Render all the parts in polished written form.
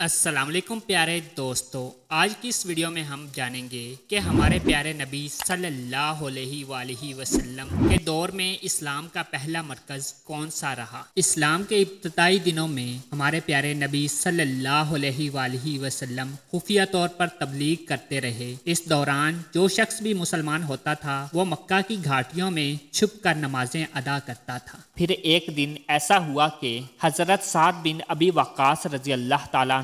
السلام علیکم پیارے دوستو، آج کی اس ویڈیو میں ہم جانیں گے کہ ہمارے پیارے نبی صلی اللہ علیہ وآلہ وسلم کے دور میں اسلام کا پہلا مرکز کون سا رہا۔ اسلام کے ابتدائی دنوں میں ہمارے پیارے نبی صلی اللہ علیہ وآلہ وسلم خفیہ طور پر تبلیغ کرتے رہے۔ اس دوران جو شخص بھی مسلمان ہوتا تھا وہ مکہ کی گھاٹیوں میں چھپ کر نمازیں ادا کرتا تھا۔ پھر ایک دن ایسا ہوا کہ حضرت سعد بن ابی وقاص رضی اللہ تعالیٰ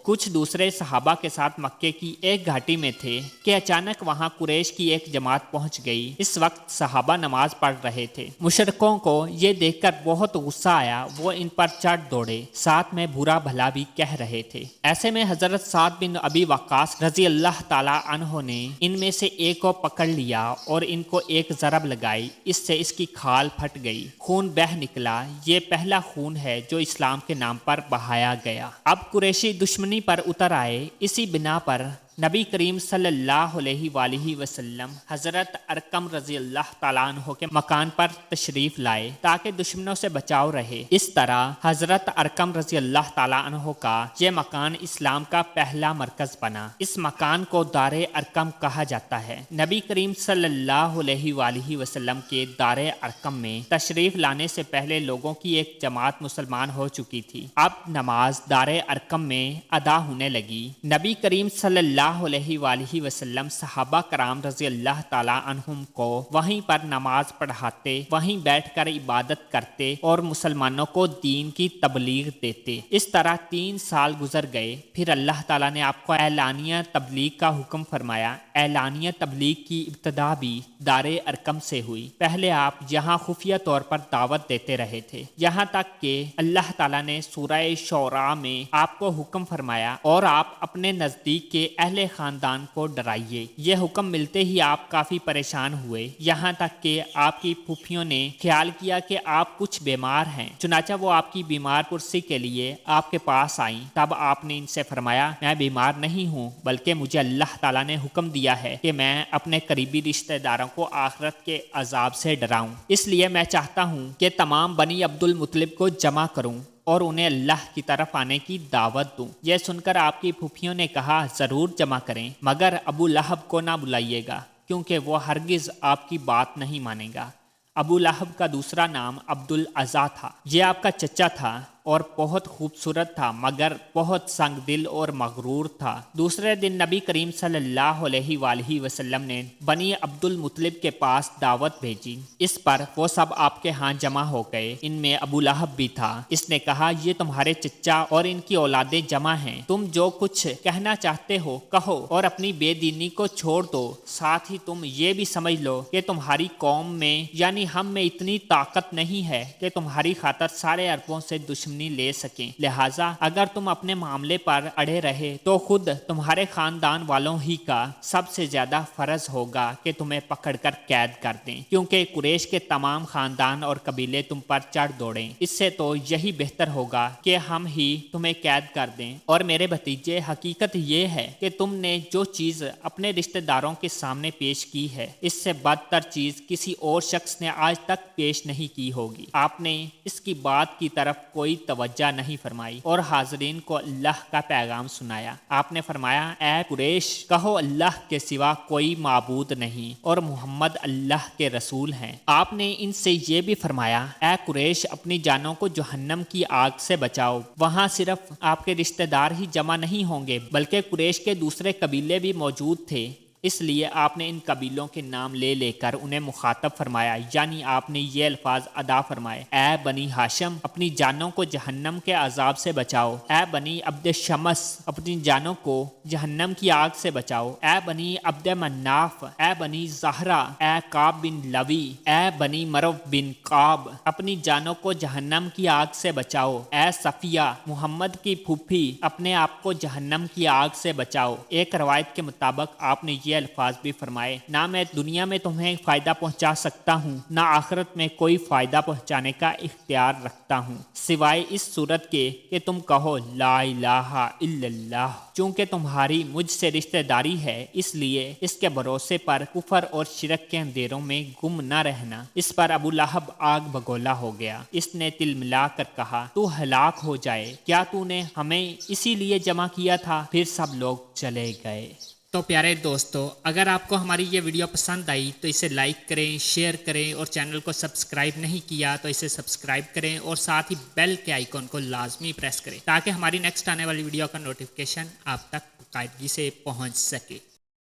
کچھ دوسرے صحابہ کے ساتھ مکے کی ایک گھاٹی میں تھے کہ اچانک وہاں قریش کی ایک جماعت پہنچ گئی۔ اس وقت صحابہ نماز پڑھ رہے تھے۔ مشرکوں کو یہ دیکھ کر بہت غصہ آیا، وہ ان پر چڑھ دوڑے، ساتھ میں برا بھلا بھی کہہ رہے تھے۔ ایسے میں حضرت سعد بن ابی وقاص رضی اللہ تعالیٰ عنہ نے ان میں سے ایک کو پکڑ لیا اور ان کو ایک ضرب لگائی، اس سے اس کی کھال پھٹ گئی، خون بہہ نکلا۔ یہ پہلا خون ہے جو اسلام کے نام پر بہایا گیا۔ اب قریشی دشمنی پر اتر آئے۔ اسی بنا پر نبی کریم صلی اللہ علیہ وآلہ وسلم حضرت ارقم رضی اللہ تعالیٰ عنہ کے مکان پر تشریف لائے تاکہ دشمنوں سے بچاؤ رہے۔ اس طرح حضرت ارقم رضی اللہ تعالیٰ عنہ کا یہ مکان اسلام کا پہلا مرکز بنا۔ اس مکان کو دار ارقم کہا جاتا ہے۔ نبی کریم صلی اللہ علیہ وآلہ وسلم کے دار ارقم میں تشریف لانے سے پہلے لوگوں کی ایک جماعت مسلمان ہو چکی تھی۔ اب نماز دار ارقم میں ادا ہونے لگی۔ نبی کریم صلی اللہ علیہ وآلہ وسلم صحابہ کرام رضی اللہ تعالیٰ عنہم کو وہیں پر نماز پڑھاتے، وہیں بیٹھ کر عبادت کرتے اور مسلمانوں کو دین کی تبلیغ دیتے۔ اس طرح 3 سال گزر گئے۔ پھر اللہ تعالیٰ نے آپ کو اعلانیہ تبلیغ کا حکم فرمایا۔ اعلانیہ تبلیغ کی ابتدا بھی دار ارقم سے ہوئی۔ پہلے آپ یہاں خفیہ طور پر دعوت دیتے رہے تھے، یہاں تک کہ اللہ تعالیٰ نے سورہ شعراء میں آپ کو حکم فرمایا اور آپ اپنے نزدیک کے اہل خاندان کو ڈرائیے۔ یہ حکم ملتے ہی آپ کافی پریشان ہوئے، یہاں تک کہ آپ کی پھوپھیوں نے خیال کیا کہ آپ کچھ بیمار ہیں، چنانچہ وہ آپ کی بیمار پرسی کے لیے آپ کے پاس آئیں۔ تب آپ نے ان سے فرمایا، میں بیمار نہیں ہوں، بلکہ مجھے اللہ تعالیٰ نے حکم دیا ہے کہ میں اپنے قریبی رشتہ داروں کو آخرت کے عذاب سے ڈراؤں، اس لیے میں چاہتا ہوں کہ تمام بنی عبد المطلب کو جمع کروں اور انہیں اللہ کی طرف آنے کی دعوت دوں۔ یہ سن کر آپ کی پھوپھیوں نے کہا، ضرور جمع کریں، مگر ابو لہب کو نہ بلائیے گا، کیونکہ وہ ہرگز آپ کی بات نہیں مانے گا۔ ابو لہب کا دوسرا نام عبد الاعزا تھا۔ یہ آپ کا چچا تھا اور بہت خوبصورت تھا، مگر بہت سنگ دل اور مغرور تھا۔ دوسرے دن نبی کریم صلی اللہ علیہ وآلہ وسلم نے بنی عبد المطلب کے پاس دعوت بھیجی۔ اس پر وہ سب آپ کے ہاں جمع ہو گئے۔ ان میں ابو لہب بھی تھا۔ اس نے کہا، یہ تمہارے چچا اور ان کی اولادیں جمع ہیں، تم جو کچھ کہنا چاہتے ہو کہو اور اپنی بے دینی کو چھوڑ دو۔ ساتھ ہی تم یہ بھی سمجھ لو کہ تمہاری قوم میں یعنی ہم میں اتنی طاقت نہیں ہے کہ تمہاری خاطر سارے عربوں سے دشمنی لے سکیں، لہٰذا اگر تم اپنے معاملے پر اڑے رہے تو خود تمہارے خاندان والوں ہی کا سب سے زیادہ فرض ہوگا کہ تمہیں پکڑ کر قید کر دیں، کیونکہ قریش کے تمام خاندان اور قبیلے تم پر چڑھ دوڑیں۔ اس سے تو یہی بہتر ہوگا کہ ہم ہی تمہیں قید کر دیں۔ اور میرے بھتیجے، حقیقت یہ ہے کہ تم نے جو چیز اپنے رشتہ داروں کے سامنے پیش کی ہے، اس سے بدتر چیز کسی اور شخص نے آج تک پیش نہیں کی ہوگی۔ آپ نے اس کی بات کی طرف کوئی توجہ نہیں فرمائی اور حاضرین کو اللہ کا پیغام سنایا۔ آپ نے فرمایا، اے قریش، کہو اللہ کے سوا کوئی معبود نہیں اور محمد اللہ کے رسول ہیں۔ آپ نے ان سے یہ بھی فرمایا، اے قریش، اپنی جانوں کو جہنم کی آگ سے بچاؤ۔ وہاں صرف آپ کے رشتہ دار ہی جمع نہیں ہوں گے، بلکہ قریش کے دوسرے قبیلے بھی موجود تھے، اس لیے آپ نے ان قبیلوں کے نام لے لے کر انہیں مخاطب فرمایا، یعنی آپ نے یہ الفاظ ادا فرمائے، اے بنی ہاشم، اپنی جانوں کو جہنم کے عذاب سے بچاؤ۔ اے بنی عبد شمس، اپنی جانوں کو جہنم کی آگ سے بچاؤ۔ اے بنی عبد مناف، اے بنی زہرا، اے کعب بن لوی، اے بنی مرو بن کعب، اپنی جانوں کو جہنم کی آگ سے بچاؤ۔ اے صفیہ، محمد کی پھوپھی، اپنے آپ کو جہنم کی آگ سے بچاؤ۔ ایک روایت کے مطابق آپ نے یہ الفاظ بھی فرمائے، نہ میں دنیا میں تمہیں فائدہ پہنچا سکتا ہوں نہ آخرت میں کوئی فائدہ پہنچانے کا اختیار رکھتا ہوں سوائے اس صورت کے کہ تم کہو لا الہ الا اللہ۔ چونکہ تمہاری مجھ سے رشتہ داری ہے اس لیے اس کے بھروسے پر کفر اور شرک کے اندھیروں میں گم نہ رہنا۔ اس پر ابو لہب آگ بگولا ہو گیا۔ اس نے تل ملا کر کہا، تو ہلاک ہو جائے، کیا تو نے ہمیں اسی لیے جمع کیا تھا؟ پھر سب لوگ چلے گئے۔ تو پیارے دوستو، اگر آپ کو ہماری یہ ویڈیو پسند آئی تو اسے لائک کریں، شیئر کریں، اور چینل کو سبسکرائب نہیں کیا تو اسے سبسکرائب کریں، اور ساتھ ہی بیل کے آئیکن کو لازمی پریس کریں تاکہ ہماری نیکسٹ آنے والی ویڈیو کا نوٹیفیکیشن آپ تک باقاعدگی سے پہنچ سکے۔